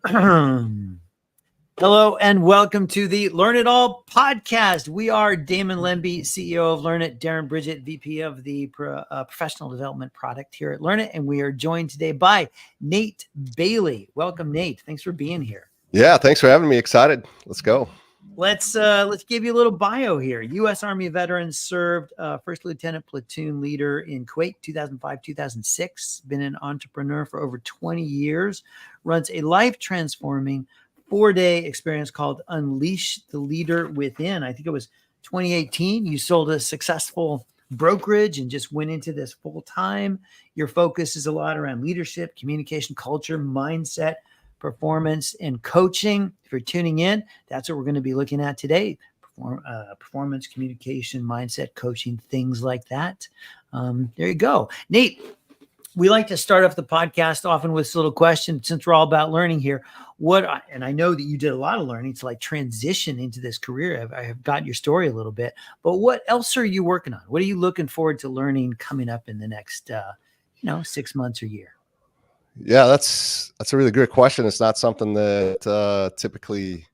Hello and welcome to the Learn It All podcast. We are Damon Lemby, CEO of Learn It, Darren Bridget, VP of the Professional Development Product here at Learn It, and we are joined today by Nate Bailey. Welcome, Nate. Thanks for being here. Yeah, thanks for having me. Excited. Let's go. Let's give you a little bio here. U.S. Army veteran, served first lieutenant platoon leader in Kuwait, 2005-2006. Been an entrepreneur for over 20 years. Runs a life-transforming 4-day experience called Unleash the Leader Within. I think it was 2018. You sold a successful brokerage and just went into this full time. Your focus is a lot around leadership, communication, culture, mindset, performance, and coaching. If you're tuning in, that's what we're going to be looking at today. Performance, communication, mindset, coaching, things like that. There you go. Nate, we like to start off the podcast often with this little question, since we're all about learning here. And I know that you did a lot of learning to like transition into this career. I have got your story a little bit, but what else are you working on? What are you looking forward to learning coming up in the next, 6 months or year? Yeah, that's a really great question. It's not something that typically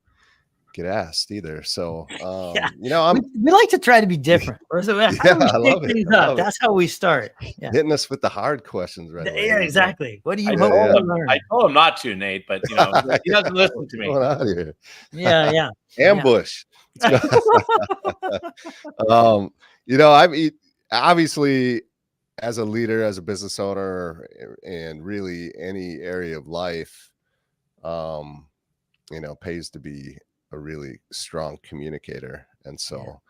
get asked either. So, we like to try to be different. So I love it. That's how we start. Yeah. Hitting us with the hard questions, right? Yeah, exactly. What do you hope to learn? I told him not to, Nate, but he doesn't listen to me. Going on here? Yeah. Ambush. Yeah. Obviously, as a leader, as a business owner, and really any area of life, pays to be a really strong communicator. And so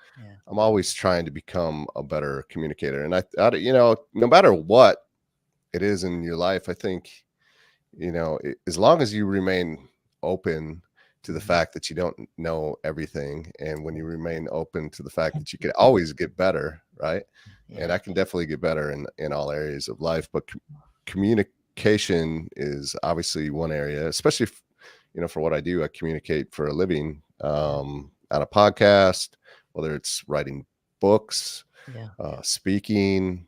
I'm always trying to become a better communicator. And I no matter what it is in your life, I think, as long as you remain open to the fact that you don't know everything, and when you remain open to the fact that you can always get better, right? And I can definitely get better in all areas of life, but communication is obviously one area, especially for what I do. I communicate for a living on a podcast, whether it's writing books, speaking,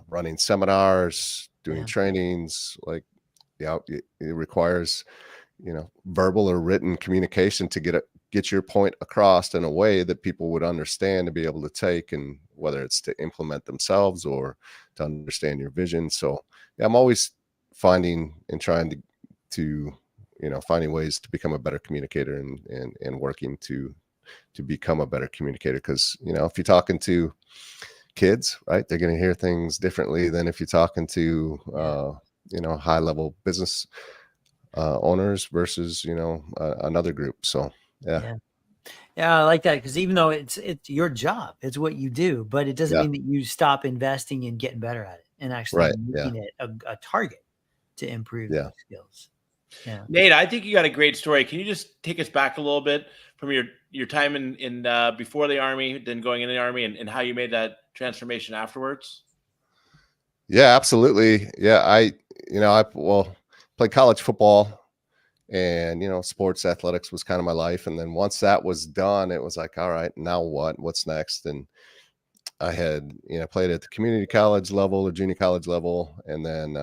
running seminars, doing trainings. Like, it requires verbal or written communication to get your point across in a way that people would understand, to be able to take, and whether it's to implement themselves or to understand your vision. So I'm always finding and trying to finding ways to become a better communicator and working to become a better communicator. Because, if you're talking to kids, right, they're going to hear things differently than if you're talking to, high level business owners versus, another group. So, yeah, I like that, because even though it's your job, it's what you do, but it doesn't mean that you stop investing and getting better at it and actually making it a target to improve your skills. Yeah. Nate, I think you got a great story. Can you just take us back a little bit from your time in before the Army, then going in the Army, and how you made that transformation afterwards? Yeah, absolutely. Yeah, I played college football, and sports athletics was kind of my life. And then once that was done, it was like, all right, now what's next? And I had played at the community college level or junior college level, and then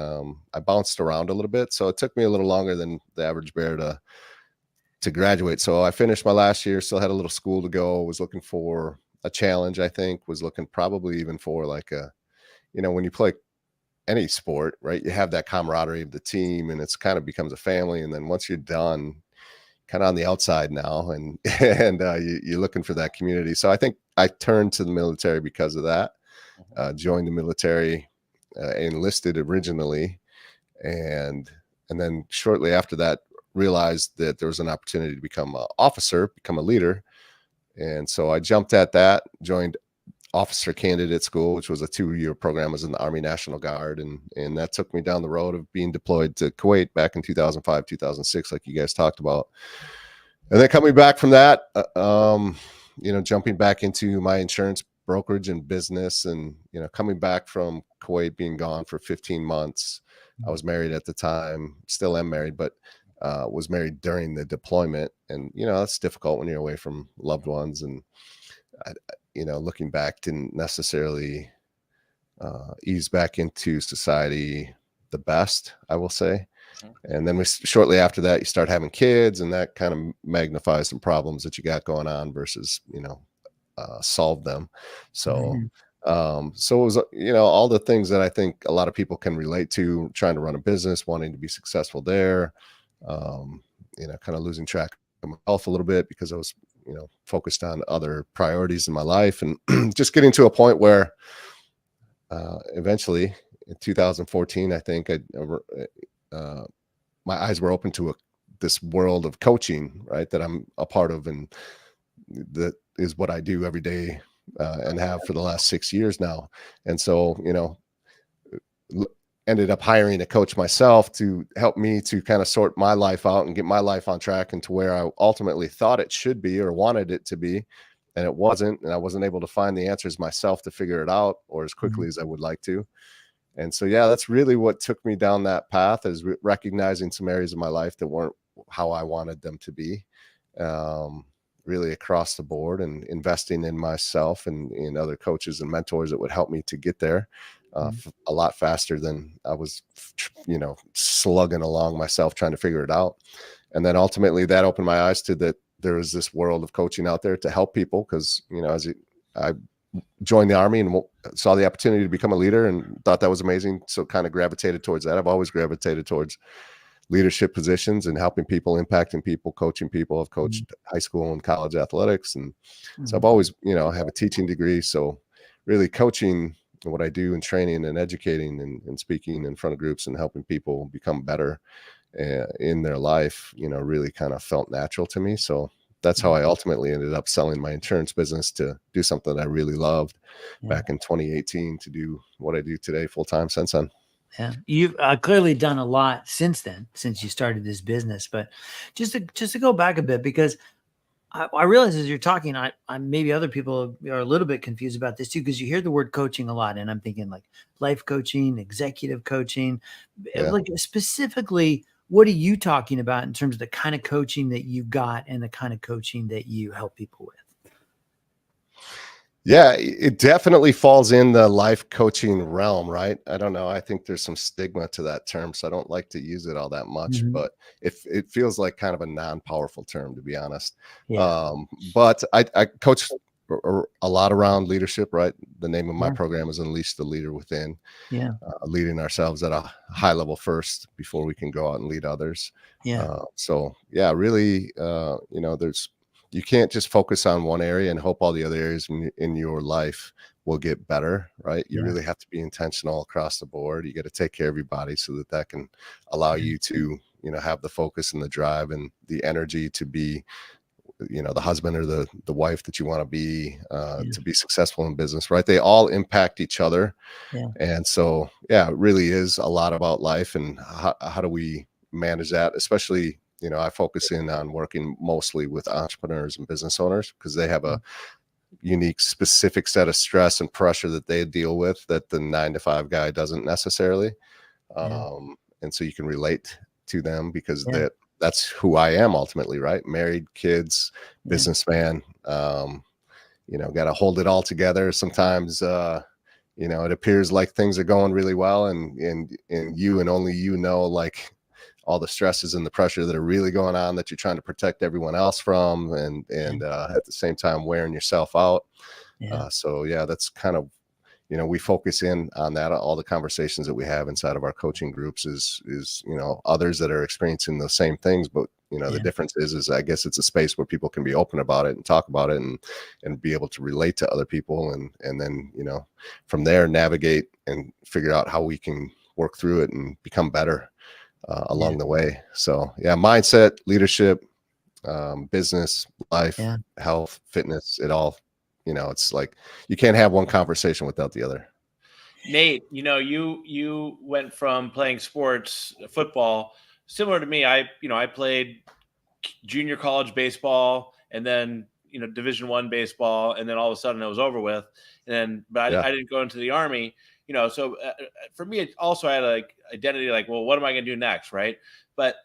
I bounced around a little bit, so it took me a little longer than the average bear to graduate. So I finished my last year, still had a little school to go, was looking for a challenge. I think was looking probably even for like when you play any sport, right, you have that camaraderie of the team, and it's kind of becomes a family. And then once you're done, kind of on the outside now, and you're looking for that community. So I think I turned to the military because of that. Joined the military, enlisted originally, and then shortly after that realized that there was an opportunity to become an officer, become a leader. And so I jumped at that, joined officer candidate school, which was a 2-year program. I was in the Army National Guard, and that took me down the road of being deployed to Kuwait back in 2005, 2006, like you guys talked about. And then coming back from that, jumping back into my insurance brokerage and business, and coming back from Kuwait, being gone for 15 months. I was married at the time, still am married, but was married during the deployment. And that's difficult when you're away from loved ones. And looking back, didn't necessarily ease back into society the best, I will say. And then shortly after that, you start having kids, and that kind of magnifies some problems that you got going on versus, solve them. So, so it was, all the things that I think a lot of people can relate to, trying to run a business, wanting to be successful there, kind of losing track of my health a little bit because I was, focused on other priorities in my life, and just getting to a point where eventually in 2014, I think my eyes were open to this world of coaching, right, that I'm a part of, and that is what I do every day, and have for the last 6 years now. And so, ended up hiring a coach myself to help me to kind of sort my life out and get my life on track and to where I ultimately thought it should be or wanted it to be. And it wasn't, and I wasn't able to find the answers myself to figure it out, or as quickly as I would like to. And so, yeah, that's really what took me down that path, is recognizing some areas of my life that weren't how I wanted them to be, really across the board, and investing in myself and in other coaches and mentors that would help me to get there a lot faster than I was, slugging along myself trying to figure it out. And then ultimately that opened my eyes to that there is this world of coaching out there to help people. Because, I joined the Army and saw the opportunity to become a leader and thought that was amazing. So kind of gravitated towards that. I've always gravitated towards leadership positions and helping people, impacting people, coaching people. I've coached high school and college athletics. And so I've always, I have a teaching degree. So really coaching, what I do, and training and educating and speaking in front of groups and helping people become better in their life, really kind of felt natural to me. So that's how I ultimately ended up selling my insurance business to do something I really loved back in 2018, to do what I do today full time since then. Yeah, you've clearly done a lot since then, since you started this business. But just to go back a bit, because I realize as you're talking, I maybe other people are a little bit confused about this too, because you hear the word coaching a lot, and I'm thinking like life coaching, executive coaching. Yeah. Like specifically, what are you talking about in terms of the kind of coaching that you got and the kind of coaching that you help people with? Yeah, it definitely falls in the life coaching realm, right? I don't know. I think there's some stigma to that term, so I don't like to use it all that much, but it feels like kind of a non-powerful term, to be honest. Yeah. But I coach a lot around leadership, right? The name of my program is Unleash the Leader Within. Yeah. Leading ourselves at a high level first before we can go out and lead others. Yeah. So yeah, really, you can't just focus on one area and hope all the other areas in your life will get better, right? You really have to be intentional across the board. You got to take care of your body so that can allow you to, have the focus and the drive and the energy to be, the husband or the wife that you want to be successful in business, right? They all impact each other. Yeah. And so, yeah, it really is a lot about life and how do we manage that, especially, I focus in on working mostly with entrepreneurs and business owners because they have a unique, specific set of stress and pressure that they deal with that the 9-to-5 guy doesn't necessarily. And so you can relate to them because that's who I am ultimately, right? Married, kids, businessman, got to hold it all together. Sometimes, it appears like things are going really well and you and only like all the stresses and the pressure that are really going on that you're trying to protect everyone else from and at the same time wearing yourself out. So yeah, that's kind of, we focus in on that. All the conversations that we have inside of our coaching groups is others that are experiencing the same things, but the difference is I guess it's a space where people can be open about it and talk about it and be able to relate to other people and then from there navigate and figure out how we can work through it and become better along the way. So yeah, mindset, leadership, business, life, health, fitness, it all, it's like you can't have one conversation without the other. Nate, you went from playing sports, football, similar to me. I played junior college baseball and then, Division I baseball. And then all of a sudden it was over with. But I didn't go into the Army, so for me, it also had like identity, like, well, what am I going to do next? Right. But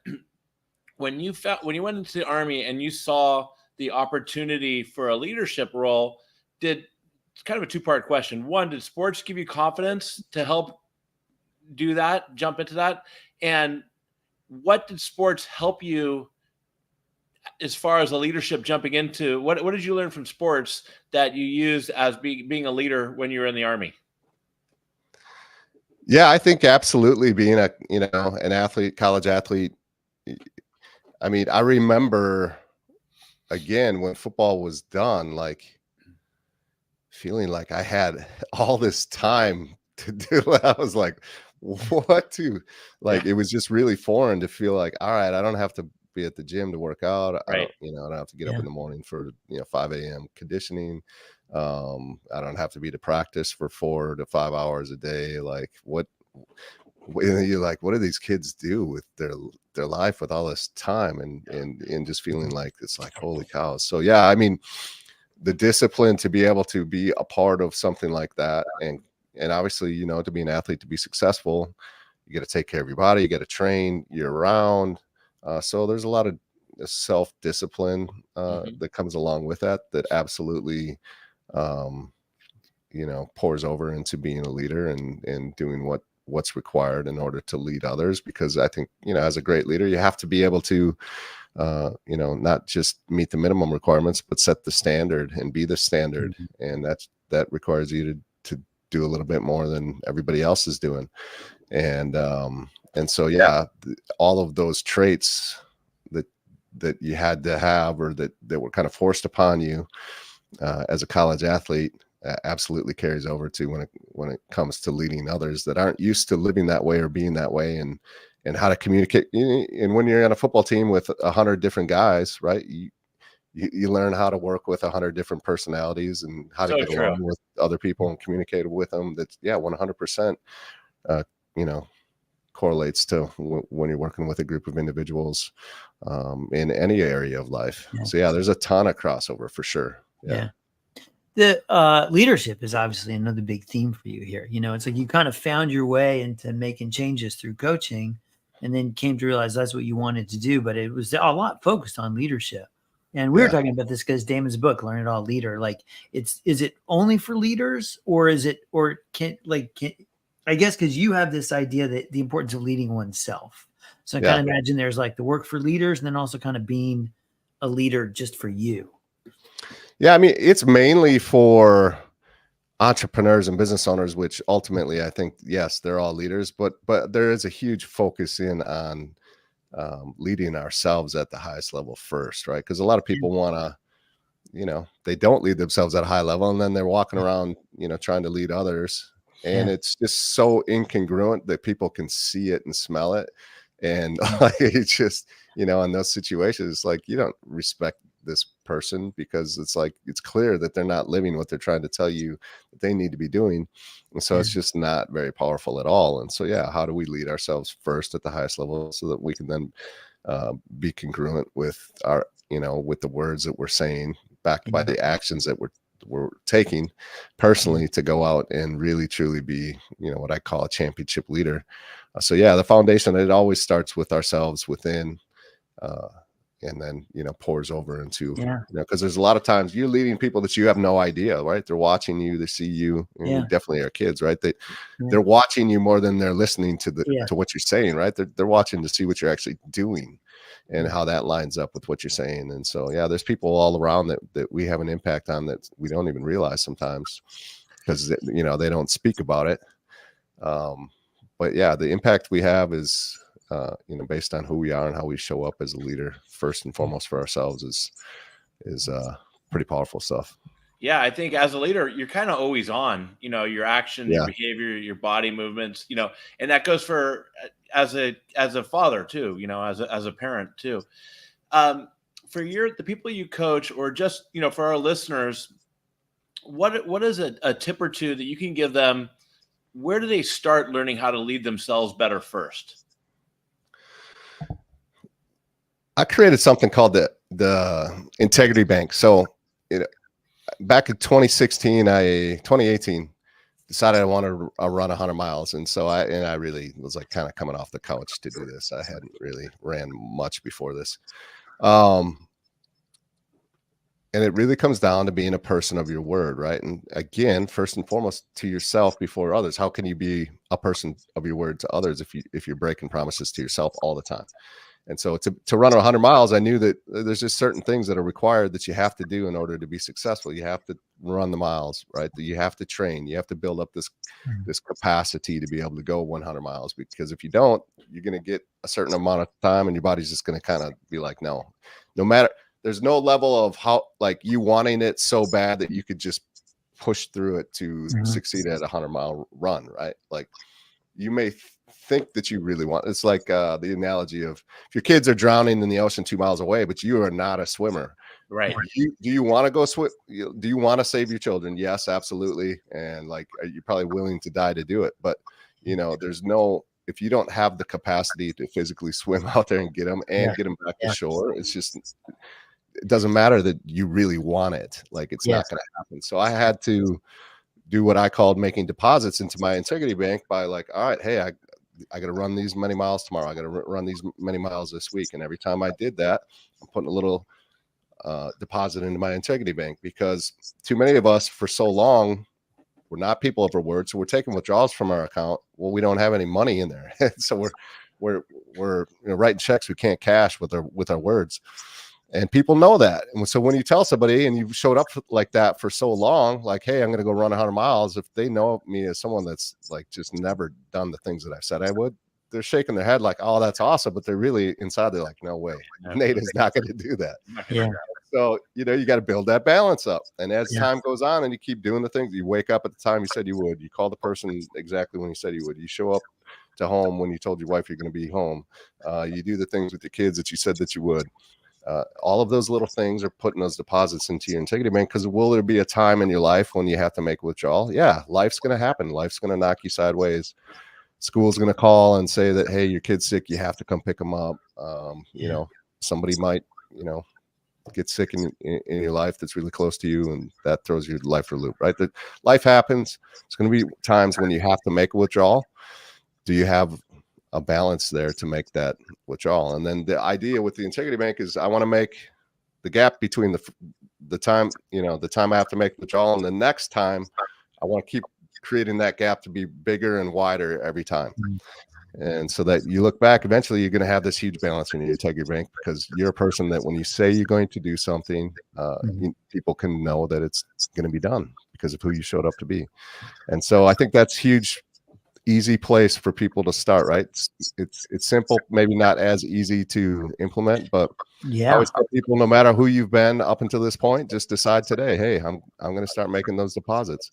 when you went into the Army and you saw the opportunity for a leadership role, it's kind of a two-part question. One, did sports give you confidence to help do that, jump into that? And what did sports help you as far as a leadership jumping into? What did you learn from sports that you used as being a leader when you were in the Army? Yeah, I think absolutely being an athlete, college athlete. I mean, I remember again when football was done, like feeling like I had all this time to do. I was like, what to like, it was just really foreign to feel like, all right, I don't have to be at the gym to work out. I Right. don't have to get up Yeah. in the morning for 5 a.m. conditioning. I don't have to be to practice for 4 to 5 hours a day. Like you're like, what do these kids do with their life with all this time and just feeling like it's like, holy cow. So yeah, I mean, the discipline to be able to be a part of something like that, and obviously, to be an athlete, to be successful, you got to take care of your body, you got to train year round. So there's a lot of self-discipline that comes along with that absolutely pours over into being a leader and doing what's required in order to lead others. Because I think, as a great leader, you have to be able to not just meet the minimum requirements, but set the standard and be the standard. And that requires you to do a little bit more than everybody else is doing. And so, yeah, all of those traits that you had to have, or that were kind of forced upon you as a college athlete, absolutely carries over to when it comes to leading others that aren't used to living that way or being that way, and how to communicate. And when you're on a football team with 100 different guys, right, you learn how to work with 100 different personalities and how to So get true. along with other people and communicate with them. That's 100% correlates to when you're working with a group of individuals in any area of life. So yeah, there's a ton of crossover for sure. Yeah. The leadership is obviously another big theme for you here. It's like you kind of found your way into making changes through coaching, and then came to realize that's what you wanted to do. But it was a lot focused on leadership. And we were talking about this because Damon's book, Learn It All Leader, like is it only for leaders, or is it, or can I guess, because you have this idea that the importance of leading oneself. So I kind of imagine there's like the work for leaders, and then also kind of being a leader just for you. Yeah, I mean, it's mainly for entrepreneurs and business owners, which ultimately I think, yes, they're all leaders, but there is a huge focus in on leading ourselves at the highest level first, right? Because a lot of people want to, they don't lead themselves at a high level, and then they're walking around, trying to lead others. And it's just so incongruent that people can see it and smell it. And it's just, in those situations, it's like, you don't respect this person because it's like, it's clear that they're not living what they're trying to tell you that they need to be doing. And so it's just not very powerful at all. And so, yeah, how do we lead ourselves first at the highest level so that we can then be congruent with our, with the words that we're saying, backed by the actions that we're taking personally to go out and really truly be, what I call a championship leader. So yeah, the foundation, it always starts with ourselves within, and then, pours over into, because there's a lot of times you're leading people that you have no idea, right? They're watching you, they see you, and we definitely are kids, right? They're watching you more than they're listening to to what you're saying, right? They're watching to see what you're actually doing and how that lines up with what you're saying. And so, yeah, there's people all around that we have an impact on that we don't even realize sometimes, because, they don't speak about it. But yeah, the impact we have is, based on who we are and how we show up as a leader, first and foremost for ourselves, is pretty powerful stuff. Yeah, I think as a leader, you're kind of always on, your action, your behavior, your body movements, and that goes for as a father too, as a parent too. For the people you coach, or just, for our listeners, what is a tip or two that you can give them? Where do they start learning how to lead themselves better first? I created something called the Integrity Bank. So back in 2018, decided I wanted to run 100 miles. And so I really was like kind of coming off the couch to do this. I hadn't really ran much before this. And it really comes down to being a person of your word, right? And again, first and foremost, to yourself before others. How can you be a person of your word to others if you're breaking promises to yourself all the time? And so to run 100 miles, I knew that there's just certain things that are required that you have to do in order to be successful. You have to run the miles, right? You have to train. You have to build up this capacity to be able to go 100 miles, because if you don't, you're going to get a certain amount of time and your body's just going to kind of be like, no matter. There's no level of how, like, you wanting it so bad that you could just push through it to succeed at a 100-mile run, right? Like, you may think that you really want. It's like the analogy of if your kids are drowning in the ocean 2 miles away, but you are not a swimmer. Right. Do you want to go swim? Do you want to save your children? Yes, absolutely. And like, you're probably willing to die to do it. But there's no, if you don't have the capacity to physically swim out there and get them back to shore, it's just, it doesn't matter that you really want it. Like, it's not going to happen. So I had to do what I called making deposits into my integrity bank by like, all right, hey, I got to run these many miles tomorrow. I got to run these many miles this week. And every time I did that, I'm putting a little deposit into my integrity bank, because too many of us for so long, we're not people of our word. So we're taking withdrawals from our account. Well, we don't have any money in there. So we're writing checks we can't cash with our words. And people know that. And so when you tell somebody and you've showed up like that for so long, like, hey, I'm going to go run 100 miles. If they know me as someone that's like just never done the things that I said I would, they're shaking their head like, oh, that's awesome. But they're really inside, they're like, no way. Nate is not going to do that. Yeah. So, you got to build that balance up. And as time goes on and you keep doing the things, you wake up at the time you said you would, you call the person exactly when you said you would, you show up to home when you told your wife you're going to be home. You do the things with the kids that you said that you would. All of those little things are putting those deposits into your integrity bank, because will there be a time in your life when you have to make a withdrawal? Yeah, life's going to happen. Life's going to knock you sideways. School's going to call and say that, hey, your kid's sick. You have to come pick them up. Somebody might, get sick in your life that's really close to you, and that throws your life for a loop, right? That life happens. It's going to be times when you have to make a withdrawal. Do you have a balance there to make that withdrawal? And then the idea with the integrity bank is I want to make the gap between the time, the time I have to make the withdrawal and the next time. I want to keep creating that gap to be bigger and wider every time. And so that you look back, eventually you're going to have this huge balance in your integrity bank, because you're a person that when you say you're going to do something, people can know that it's going to be done because of who you showed up to be. And so I think that's huge, easy place for people to start, right? It's simple, maybe not as easy to implement, but I always tell people, no matter who you've been up until this point, just decide today, hey, I'm going to start making those deposits.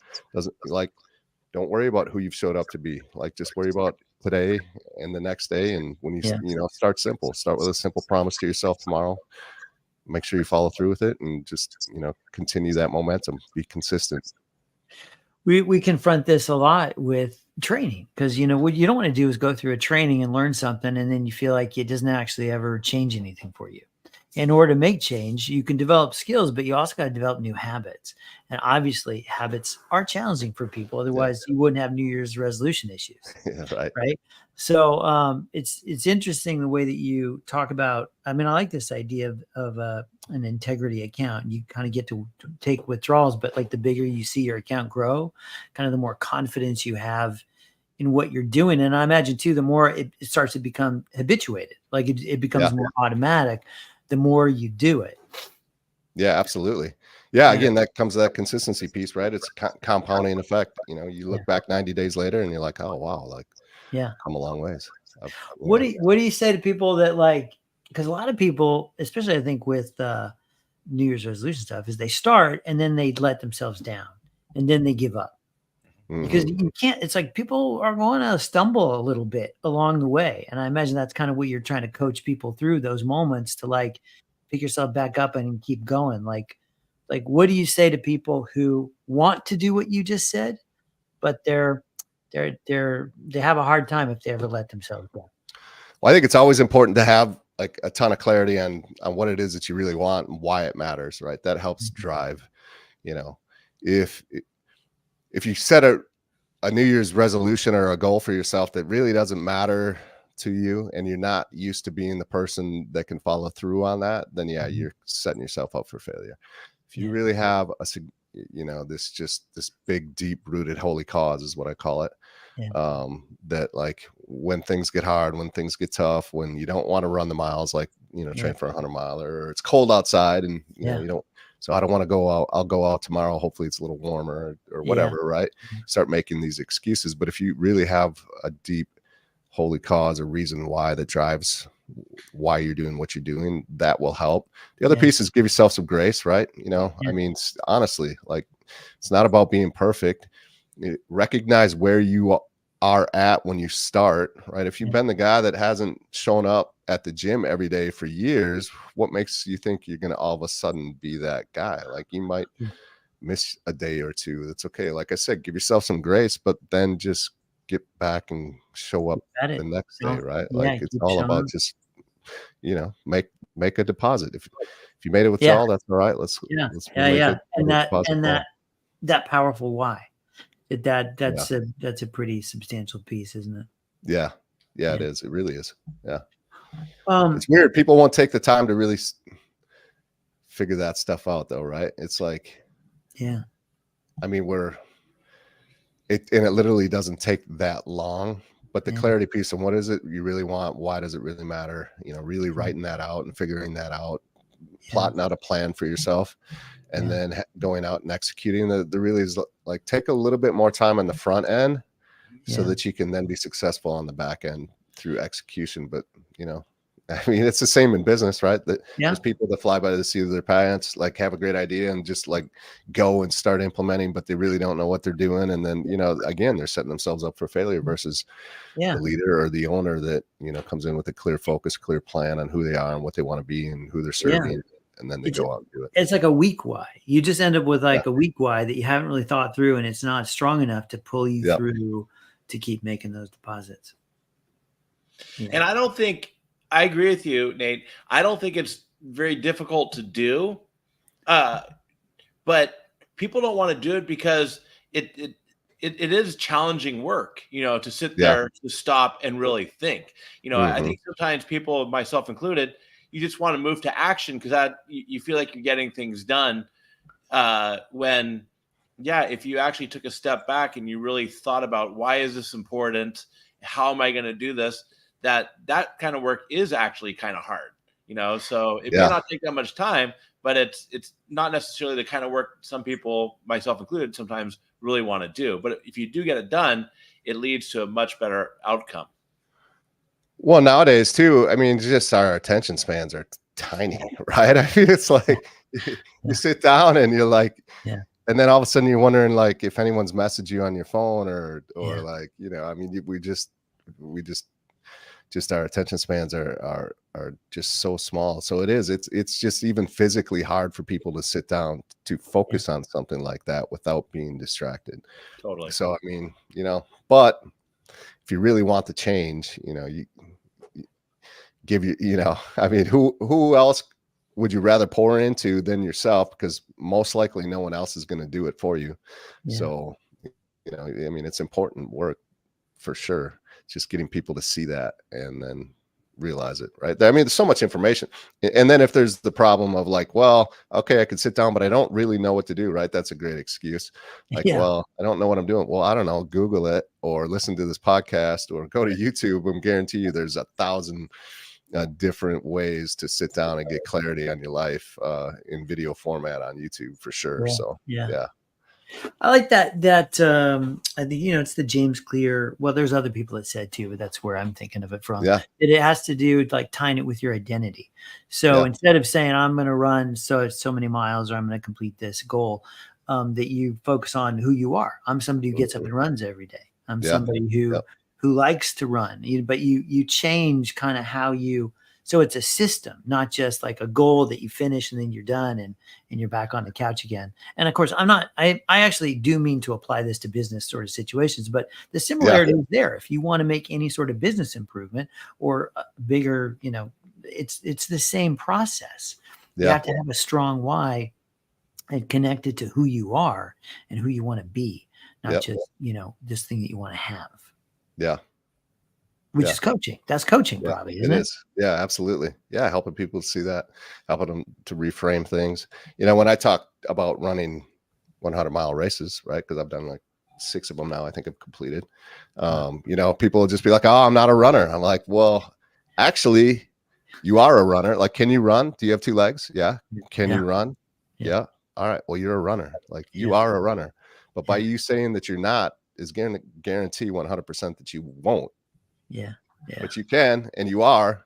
Don't worry about who you've showed up to be. Like, just worry about today and the next day. And when you start simple, start with a simple promise to yourself tomorrow. Make sure you follow through with it, and just, continue that momentum, be consistent. We confront this a lot with training, because what you don't want to do is go through a training and learn something and then you feel like it doesn't actually ever change anything for you. In order to make change, you can develop skills, but you also got to develop new habits. And obviously habits are challenging for people. Otherwise you wouldn't have New Year's resolution issues. Right. So it's interesting the way that you talk about, I like this idea of an integrity account. You kind of get to take withdrawals, but like the bigger you see your account grow, kind of the more confidence you have in what you're doing. And I imagine too, the more it starts to become habituated, like it becomes more automatic, the more you do it. Yeah, absolutely. Yeah. Again, that comes to that consistency piece, right? It's compounding effect. You look back 90 days later and you're like, oh, wow. Like, come a long ways. What do you say to people that, like, because a lot of people, especially I think with New Year's resolution stuff, is they start and then they let themselves down and then they give up. Because you can't, it's like people are going to stumble a little bit along the way. And I imagine that's kind of what you're trying to coach people through, those moments to like pick yourself back up and keep going. Like what do you say to people who want to do what you just said, but they have a hard time if they ever let themselves go? Well, I think it's always important to have like a ton of clarity on what it is that you really want and why it matters, right? That helps drive, if you set a New Year's resolution or a goal for yourself that really doesn't matter to you, and you're not used to being the person that can follow through on that, then you're setting yourself up for failure. If you really have this big, deep rooted holy cause is what I call it. Yeah. That like when things get hard, when things get tough, when you don't want to run the miles, like, train for 100-miler, or it's cold outside and you don't, so I don't want to go out. I'll go out tomorrow. Hopefully it's a little warmer or whatever, right? Start making these excuses. But if you really have a deep holy cause, a reason why that drives why you're doing what you're doing, that will help. The other piece is give yourself some grace, right? I mean, honestly, like, it's not about being perfect. Recognize where you are at when you start, right? If you've been the guy that hasn't shown up at the gym every day for years, what makes you think you're going to all of a sudden be that guy? Like, you might miss a day or two. That's okay. Like I said, give yourself some grace, but then just get back and show up the next day, right? Like, it's all about just, make a deposit. If you made a withdrawal, that's all right. Let's and that powerful why. That's a pretty substantial piece, isn't it? Yeah, it is. It really is. Yeah. It's weird. People won't take the time to really figure that stuff out, though, right? It's like, I mean, it literally doesn't take that long, but the clarity piece on what is it you really want? Why does it really matter? Really writing that out and figuring that out, plotting out a plan for yourself. And then going out and executing the really is like, take a little bit more time on the front end so that you can then be successful on the back end through execution. But, I mean, it's the same in business, right? That there's people that fly by the seat of their pants, like have a great idea and just like go and start implementing, but they really don't know what they're doing. And then, again, they're setting themselves up for failure versus the leader or the owner that, comes in with a clear focus, clear plan on who they are and what they want to be and who they're serving. And then they go out and do it. It's like a weak why. You just end up with like a weak why that you haven't really thought through, and it's not strong enough to pull you through to keep making those deposits. And I agree with you, Nate. I don't think it's very difficult to do, but people don't want to do it because it is challenging work, to sit there, to stop and really think. I think sometimes people, myself included, you just want to move to action because you feel like you're getting things done. When, if you actually took a step back and you really thought about why is this important? How am I going to do this? That kind of work is actually kind of hard, so it may not take that much time, but it's not necessarily the kind of work some people, myself included, sometimes really want to do. But if you do get it done, it leads to a much better outcome. Well, nowadays too, I mean, just our attention spans are tiny, right? I mean, it's like you sit down and you're like, and then all of a sudden you're wondering like if anyone's messaged you on your phone or like, I mean, we just our attention spans are just so small. So it's just even physically hard for people to sit down to focus on something like that without being distracted. Totally. So, I mean, but if you really want the change, you give I mean, who else would you rather pour into than yourself? Because most likely no one else is going to do it for you. So, I mean, it's important work for sure. Just getting people to see that and then realize it, right? I mean, there's so much information. And then if there's the problem of like, well, okay, I could sit down, but I don't really know what to do, right? That's a great excuse. Like, well, I don't know what I'm doing. Well, I don't know. Google it or listen to this podcast or go to YouTube. And guarantee you there's 1,000 different ways to sit down and get clarity on your life in video format on YouTube for sure. So, I like that. I think, it's the James Clear. Well, there's other people that said too, but that's where I'm thinking of it from. Yeah. It has to do with like tying it with your identity. So instead of saying I'm going to run so many miles or I'm going to complete this goal, that you focus on who you are. I'm somebody who gets up and runs every day. I'm somebody who likes to run. But you change kind of how you. So it's a system, not just like a goal that you finish and then you're done and you're back on the couch again. And of course, I actually do mean to apply this to business sort of situations, but the similarity is there. If you want to make any sort of business improvement or bigger, it's the same process. You have to have a strong why and connect it to who you are and who you want to be, not just, this thing that you want to have. Yeah. Which is coaching. That's coaching probably, isn't it? It is. Yeah, absolutely. Yeah. Helping people see that, helping them to reframe things. When I talk about running 100-mile races, right? Because I've done like 6 of them now, I think I've completed. People will just be like, oh, I'm not a runner. I'm like, well, actually, you are a runner. Like, can you run? Do you have 2 legs? Yeah. Can you run? Yeah. All right. Well, you're a runner. Like, you are a runner. But by you saying that you're not is going to guarantee 100% that you won't. Yeah. But you can, and you are.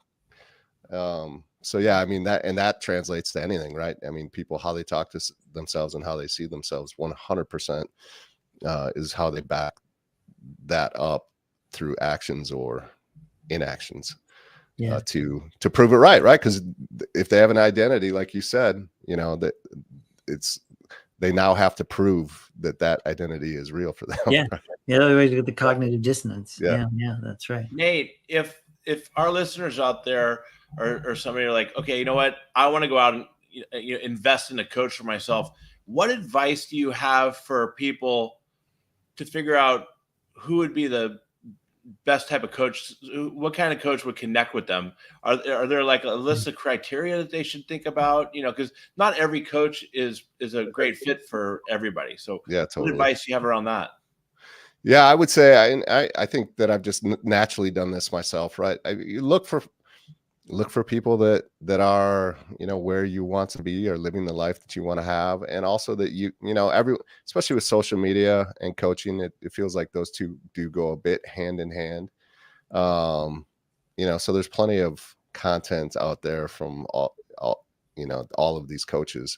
So yeah, I mean, that translates to anything, right? I mean, people, how they talk to themselves and how they see themselves 100% is how they back that up through actions or inactions to prove it right? Because if they have an identity, like you said, that they now have to prove that identity is real for them. Yeah. Right? Yeah. Otherwise, you get the cognitive dissonance. Yeah. That's right. Nate, if our listeners out there or somebody are like, okay, you know what, I want to go out and invest in a coach for myself. What advice do you have for people to figure out who would be the best type of coach? What kind of coach would connect with them? Are there like a list of criteria that they should think about? Because not every coach is a great fit for everybody. So yeah, totally. What advice do you have around that? Yeah, I would say I think that I've just naturally done this myself, right? You look for people that are, where you want to be or living the life that you want to have. And also that especially with social media and coaching, it feels like those two do go a bit hand in hand. So there's plenty of content out there from all of these coaches,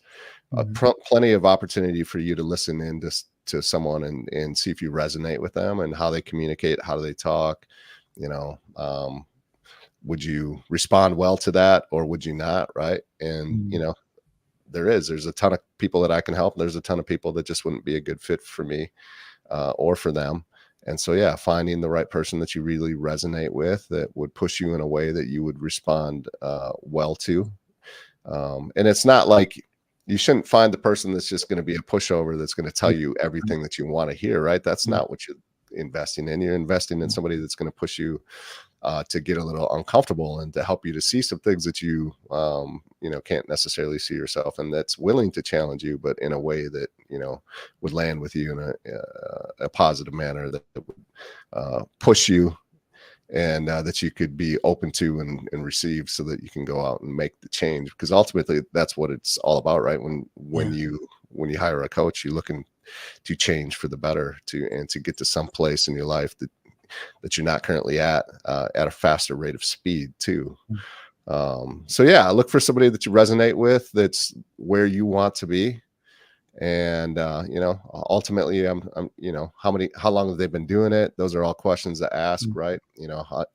plenty of opportunity for you to listen in to someone and see if you resonate with them and how they communicate, how do they talk, would you respond well to that or would you not? Right. And, there's a ton of people that I can help. There's a ton of people that just wouldn't be a good fit for me or for them. And so, yeah, finding the right person that you really resonate with that would push you in a way that you would respond well to. And it's not like you shouldn't find the person that's just going to be a pushover that's going to tell you everything that you want to hear, right? That's not what you're investing in. You're investing in somebody that's going to push you to get a little uncomfortable and to help you to see some things that you can't necessarily see yourself, and that's willing to challenge you, but in a way that would land with you in a positive manner that would push you and that you could be open to and receive, so that you can go out and make the change. Because ultimately that's what it's all about, right? When you hire a coach, you're looking to change for the better, to get to some place in your life that you're not currently at a faster rate of speed too. So yeah, look for somebody that you resonate with, that's where you want to be. And ultimately I'm how long have they been doing it? Those are all questions to ask, right?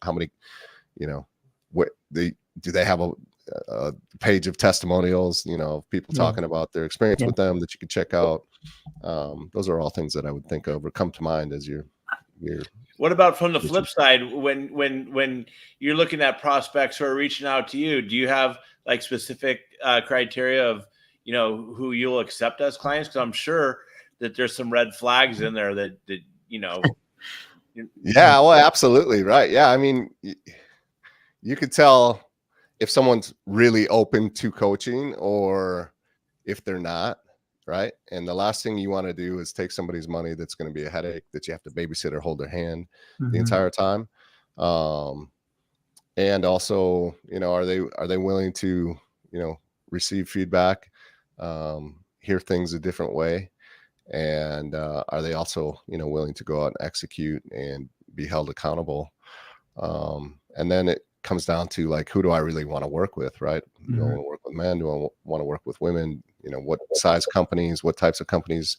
How many, what do they have a page of testimonials, of people talking about their experience with them that you can check out. Those are all things that I would think of or come to mind as your What about from the flip side, when you're looking at prospects who are reaching out to you, do you have like specific criteria of who you'll accept as clients? Because I'm sure that there's some red flags in there that Yeah, well, absolutely, right. Yeah, I mean, you could tell if someone's really open to coaching or if they're not, right? And the last thing you want to do is take somebody's money that's going to be a headache that you have to babysit or hold their hand the entire time. And also, are they willing to receive feedback, hear things a different way, and are they also willing to go out and execute and be held accountable? And then it comes down to like, who do I really want to work with, right? Do I want to work with men? Do I want to work with women? What size companies, what types of companies?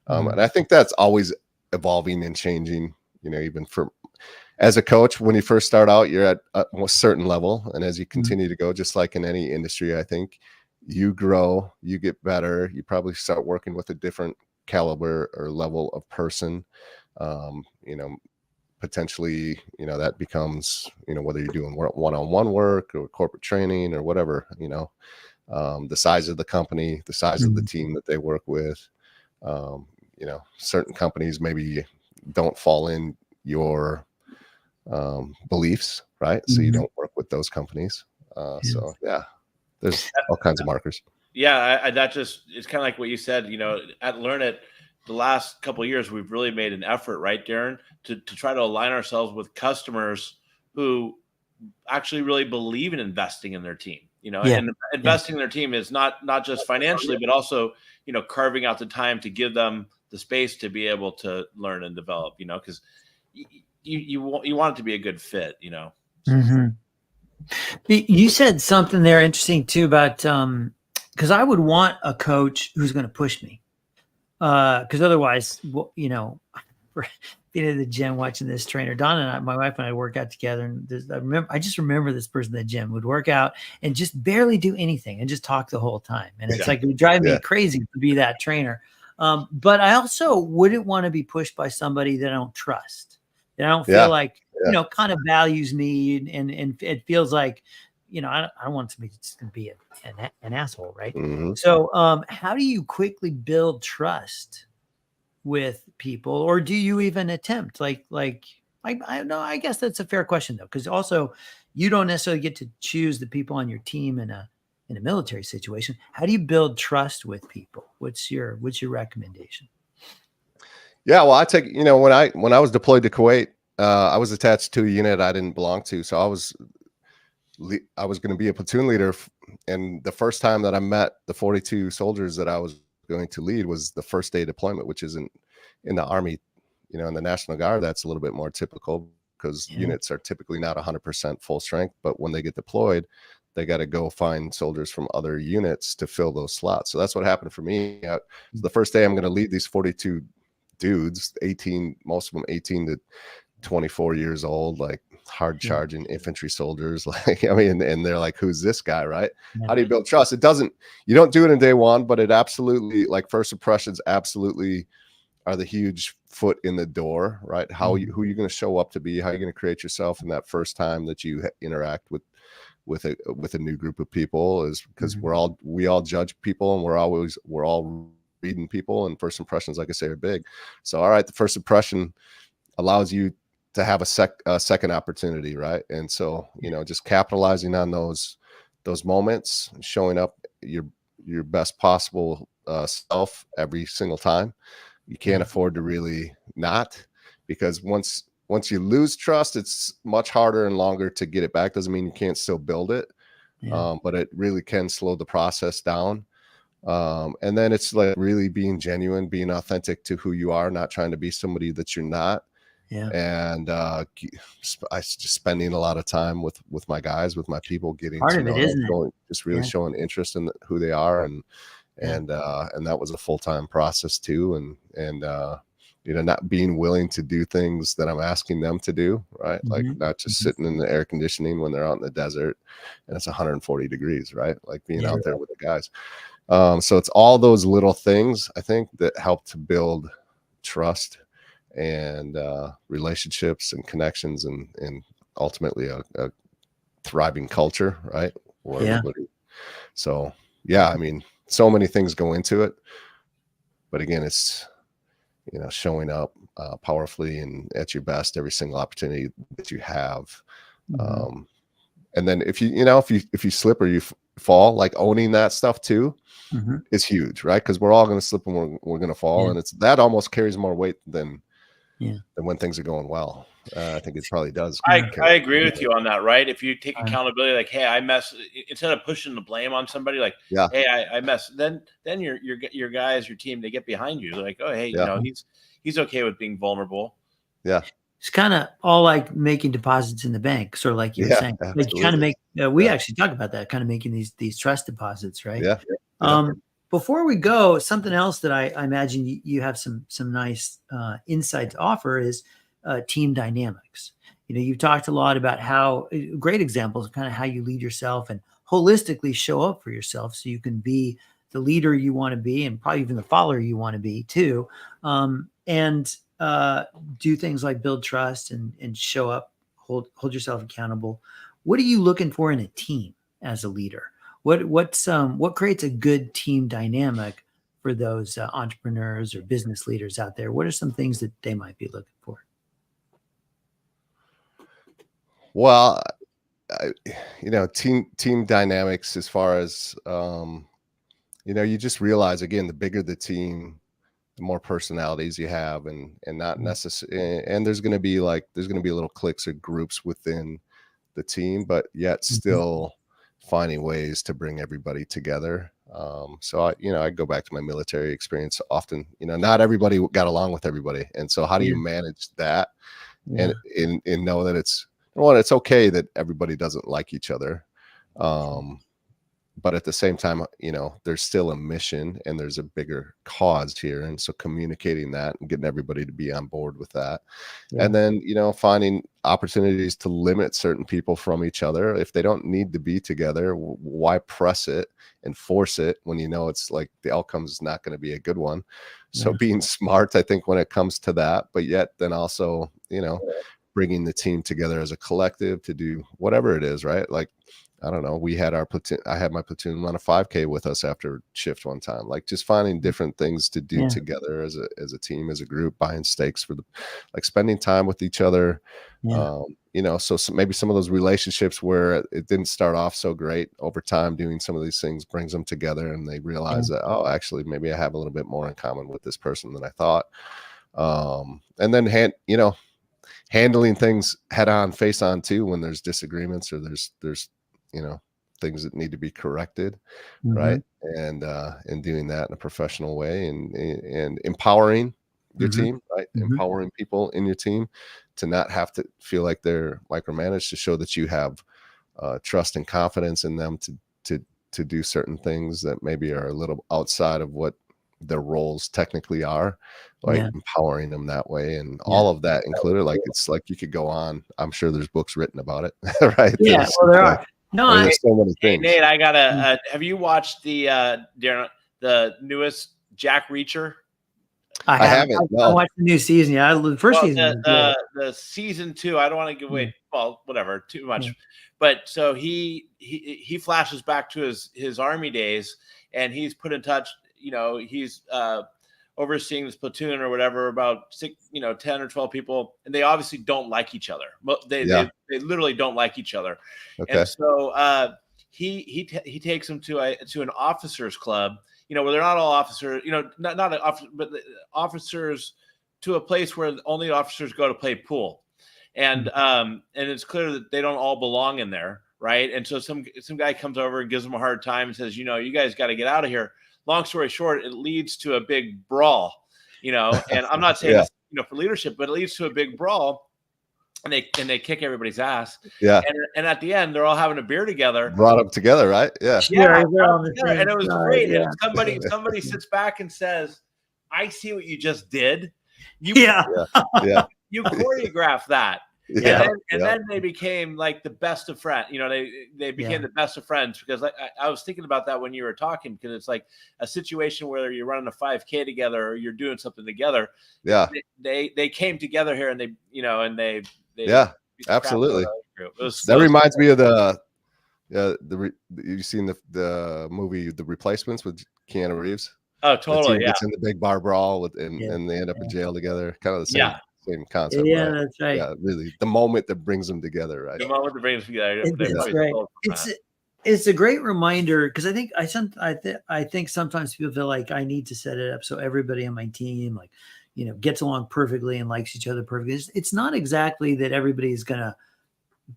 And I think that's always evolving and changing, even as a coach, when you first start out, you're at a certain level. And as you continue to go, just like in any industry, I think you grow, you get better. You probably start working with a different caliber or level of person. Potentially, that becomes, whether you're doing one-on-one work or corporate training or whatever, the size of the company, the size of the team that they work with. Certain companies maybe don't fall in your beliefs, right? So you don't work with those companies. So yeah, there's all kinds of markers. Yeah, that just it's kind of like what you said. At Learn It, the last couple of years, we've really made an effort, right, Darren, to try to align ourselves with customers who actually really believe in investing in their team. Yeah. And investing in their team is not just financially, but also carving out the time to give them the space to be able to learn and develop. Because you want it to be a good fit. Mm-hmm. You said something there interesting too about because I would want a coach who's going to push me because otherwise, being at the gym watching this trainer, Donna and I, my wife and I work out together, and I just remember this person at the gym would work out and just barely do anything and just talk the whole time, and it's like it would drive me crazy to be that trainer. But I also wouldn't want to be pushed by somebody that I don't trust, that I don't feel like kind of values me, and it feels like I don't want somebody that's just going to be an asshole, right? Mm-hmm. So how do you quickly build trust with people, or do you even attempt I know, I guess that's a fair question though, because also you don't necessarily get to choose the people on your team in a military situation. How do you build trust with people? What's your recommendation? Yeah, well, I take, when I was deployed to Kuwait, I was attached to a unit I didn't belong to, so I was going to be a platoon leader, and the first time that I met the 42 soldiers that I was going to lead was the first day of deployment, which isn't in the Army. In the National Guard, that's a little bit more typical because units are typically not 100% full strength, but when they get deployed, they got to go find soldiers from other units to fill those slots. So that's what happened for me. So the first day I'm going to lead these 42 dudes, 18, most of them 18 to 24 years old, like hard charging infantry soldiers. Like, and they're like, who's this guy? Right. How do you build trust? You don't do it in day one, but it absolutely, like, first impressions absolutely are the huge foot in the door, right? Who you're going to show up to be, how you're going to create yourself in that first time that you interact with a new group of people, is because we all judge people, and we're all reading people, and first impressions, like I say, are big. So, all right, the first impression allows you to have a second opportunity, right? And so, just capitalizing on those moments, showing up your best possible self every single time. You can't afford to really not, because once you lose trust, it's much harder and longer to get it back. Doesn't mean you can't still build it, but it really can slow the process down. And then it's like really being genuine, being authentic to who you are, not trying to be somebody that you're not. And I just spending a lot of time with my guys, with my people, getting part to of know it, isn't it? just really showing interest in who they are, and that was a full-time process too, and not being willing to do things that I'm asking them to do, right? Like, not just sitting in the air conditioning when they're out in the desert and it's 140 degrees, right? Like being out there with the guys. So it's all those little things, I think, that help to build trust and relationships and connections, and ultimately a thriving culture, right? Everybody. So so many things go into it, but again, it's showing up powerfully and at your best every single opportunity that you have. And then if you slip or you fall, like, owning that stuff too is huge, right? Because we're all going to slip and we're going to fall, and that almost carries more weight than when things are going well. I think it probably does. I agree with you on that, right? If you take accountability, like, hey, I mess, instead of pushing the blame on somebody, like, hey, I mess, then your guys, your team, they get behind you. They're like, oh, hey, he's okay with being vulnerable. Yeah. It's kind of all like making deposits in the bank, sort of like you were saying. Like, you kind of make. We actually talk about that, kind of making these trust deposits, right? Yeah. Before we go, something else that I imagine you have some nice insight to offer is team dynamics. You've talked a lot about how great examples of kind of how you lead yourself and holistically show up for yourself, so you can be the leader you want to be, and probably even the follower you want to be too. And do things like build trust and show up, hold yourself accountable. What are you looking for in a team as a leader? What creates a good team dynamic for those entrepreneurs or business leaders out there? What are some things that they might be looking for? Well, team dynamics, as far as you just realize, again, the bigger the team, the more personalities you have, and not necessarily, and there's going to be little cliques or groups within the team, but yet still finding ways to bring everybody together. So I go back to my military experience often. Not everybody got along with everybody, and so how do you manage that and know that it's okay that everybody doesn't like each other, but at the same time, there's still a mission and there's a bigger cause here. And so communicating that and getting everybody to be on board with that. And then, finding opportunities to limit certain people from each other. If they don't need to be together, why press it and force it when it's like the outcome is not going to be a good one. So being smart, I think, when it comes to that, but yet then also, bringing the team together as a collective to do whatever it is, right? Like, I don't know. I had my platoon run a 5K with us after shift one time, like just finding different things to do together as a team, as a group, buying steaks for spending time with each other. So maybe some of those relationships where it didn't start off so great, over time, doing some of these things brings them together, and they realize that, oh, actually, maybe I have a little bit more in common with this person than I thought. And then handling things head on, face on too, when there's disagreements or there's things that need to be corrected, right? And doing that in a professional way, and empowering your team, right? Empowering people in your team to not have to feel like they're micromanaged, to show that you have trust and confidence in them to do certain things that maybe are a little outside of what their roles technically are, like empowering them that way, and all of that included. Like, it's like you could go on. I'm sure there's books written about it, right? Yeah, well, there are. No, there's so many things. Nate, I gotta. Have you watched the newest Jack Reacher? I haven't. I watched the new season. Yeah, the first season. The season 2. I don't want to give away. Well, whatever, too much. But so he flashes back to his army days, and he's put in touch. He's overseeing this platoon or whatever, about 10 or 12 people, and they obviously don't like each other. They literally don't like each other. Okay. And so he takes them to an officers club, where they're not all officers, not an officer, but the officers, to a place where only officers go to play pool. And it's clear that they don't all belong in there, right? And so some guy comes over and gives them a hard time and says, you guys got to get out of here. Long story short, it leads to a big brawl, and I'm not saying this, for leadership, but it leads to a big brawl, and they kick everybody's ass. Yeah. And at the end, they're all having a beer together. Brought them together, right? Yeah. Yeah. And it was great. Yeah. And somebody sits back and says, "I see what you just did. You choreographed that." Yeah. And then they became like the best of friends. They became the best of friends, because I was thinking about that when you were talking, because it's like a situation where you're running a 5K together or you're doing something together. Yeah. They came together here, and they absolutely. That reminds me of you've seen the movie The Replacements with Keanu Reeves? Oh, totally. It's in the big bar brawl and they end up in jail together. Kind of the same concept. Yeah, right? That's right. Yeah, really, the moment that brings them together, right? The moment that brings them together. It's great. It's a great reminder, because I think sometimes people feel like I need to set it up so everybody on my team gets along perfectly and likes each other perfectly. It's not exactly that everybody is going to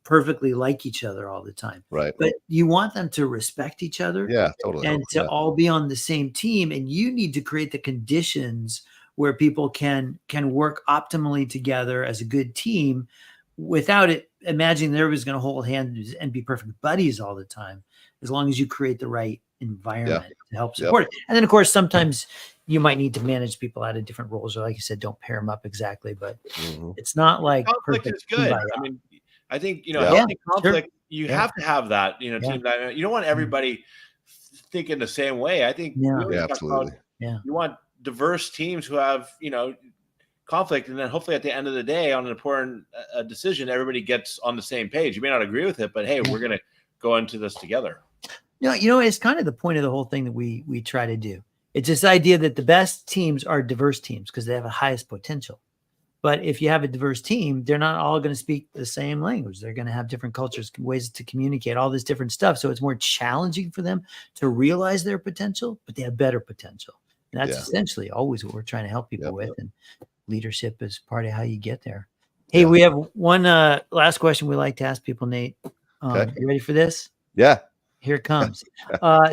perfectly like each other all the time, right? But you want them to respect each other, totally, and to all be on the same team. And you need to create the conditions where people can work optimally together as a good team, without it imagining that everybody's going to hold hands and be perfect buddies all the time, as long as you create the right environment to help support it. And then, of course, sometimes you might need to manage people out of different roles, or, like you said, don't pair them up exactly, but it's not like conflict is good. I mean, I think, healthy conflict, you have to have that, team dynamic. You don't want everybody thinking the same way. I think absolutely. You want diverse teams who have, conflict, and then hopefully at the end of the day, on an important decision, everybody gets on the same page. You may not agree with it, but hey, we're going to go into this together. It's kind of the point of the whole thing that we try to do. It's this idea that the best teams are diverse teams, because they have the highest potential. But if you have a diverse team, they're not all going to speak the same language. They're going to have different cultures, ways to communicate, all this different stuff. So it's more challenging for them to realize their potential, but they have better potential. And that's essentially always what we're trying to help people with. And leadership is part of how you get there. Hey, we have one last question we like to ask people, Nate. Okay. You ready for this? Yeah. Here it comes.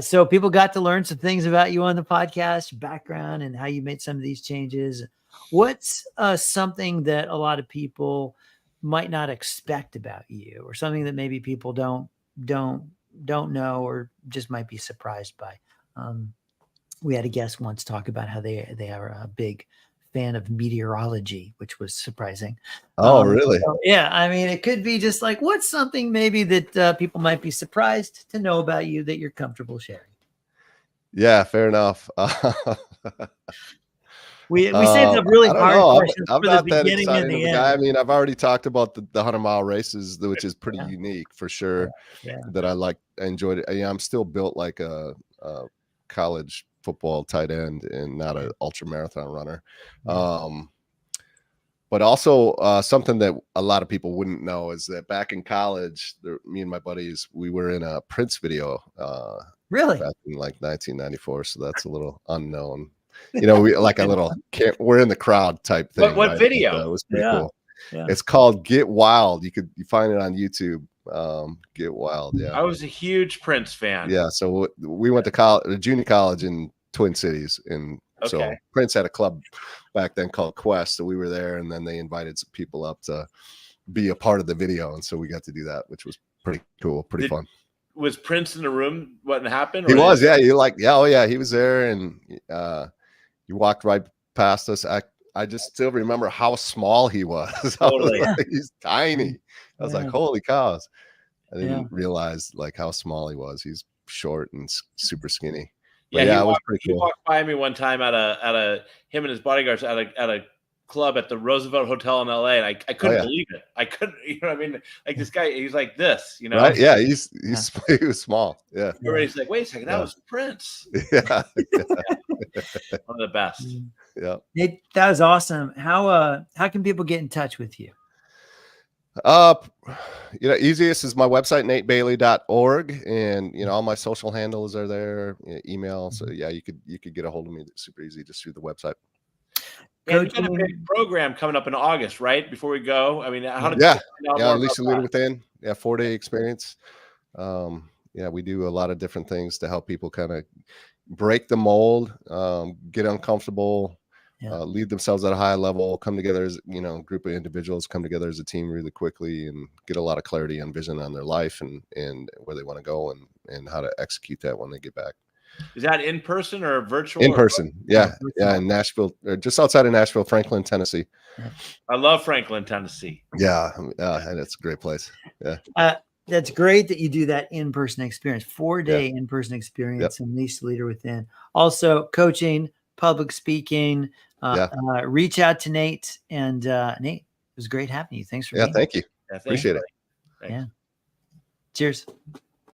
So people got to learn some things about you on the podcast, your background, and how you made some of these changes. What's something that a lot of people might not expect about you, or something that maybe people don't know, or just might be surprised by? We had a guest once talk about how they are a big fan of meteorology, which was surprising. Oh, really? So, yeah. I mean, it could be just like, what's something maybe that people might be surprised to know about you that you're comfortable sharing? Yeah, fair enough. We saved up really hard questions I'm for the not that beginning and excited of the a guy. I end. mean, I've already talked about the 100-mile races, which is pretty unique for sure. Yeah. That I enjoyed it. Yeah, I'm still built like a college football tight end and not an ultra marathon runner. But also something that a lot of people wouldn't know is that back in college, me and my buddies, we were in a Prince video. Really? Back in like 1994. So that's a little unknown. You know, we like a little we're in the crowd type thing. What video? But, it was pretty cool. Yeah. It's called Get Wild. You find it on YouTube. Get Wild. Yeah. I was a huge Prince fan. Yeah. So we went to college, junior college in Twin Cities, and so Prince had a club back then called Quest. So we were there, and then they invited some people up to be a part of the video, and so we got to do that, which was pretty cool, pretty fun. Was Prince in the room? What happened? He was, yeah. He was there, and he walked right past us. I just still remember how small he was. Totally. He's tiny. I was like, holy cows. I didn't realize like how small he was. He's short and super skinny. But it was pretty cool. He walked by me one time at him and his bodyguards at a club at the Roosevelt Hotel in LA, and I couldn't believe it. I couldn't, you know what I mean? Like this guy, he's like this, you know? Right? Yeah, he was small. Yeah. Everybody's like, wait a second, that was Prince. Yeah. One of the best. Yeah. Nate, that was awesome. How can people get in touch with you? Easiest is my website, natebailey.org, and all my social handles are there, email. So yeah, you could get a hold of me. It's super easy just through the website. And you've got a big program coming up in August, right? Before we go, I mean, how did Lisa Leader Within, 4-day experience. We do a lot of different things to help people kind of break the mold, get uncomfortable, lead themselves at a high level, come together as a group of individuals, come together as a team really quickly, and get a lot of clarity and vision on their life and where they want to go and how to execute that when they get back. Is that in person or virtual? In person, yeah, in Nashville, or just outside of Nashville, Franklin, Tennessee. I love Franklin, Tennessee. Yeah, and it's a great place. Yeah, that's great that you do that in-person experience, 4-day in-person experience, and Lisa Leader Within. Also, coaching, public speaking. Reach out to Nate, and Nate, it was great having you. Thanks for being thank you. Yeah, Appreciate it. Thanks. Cheers.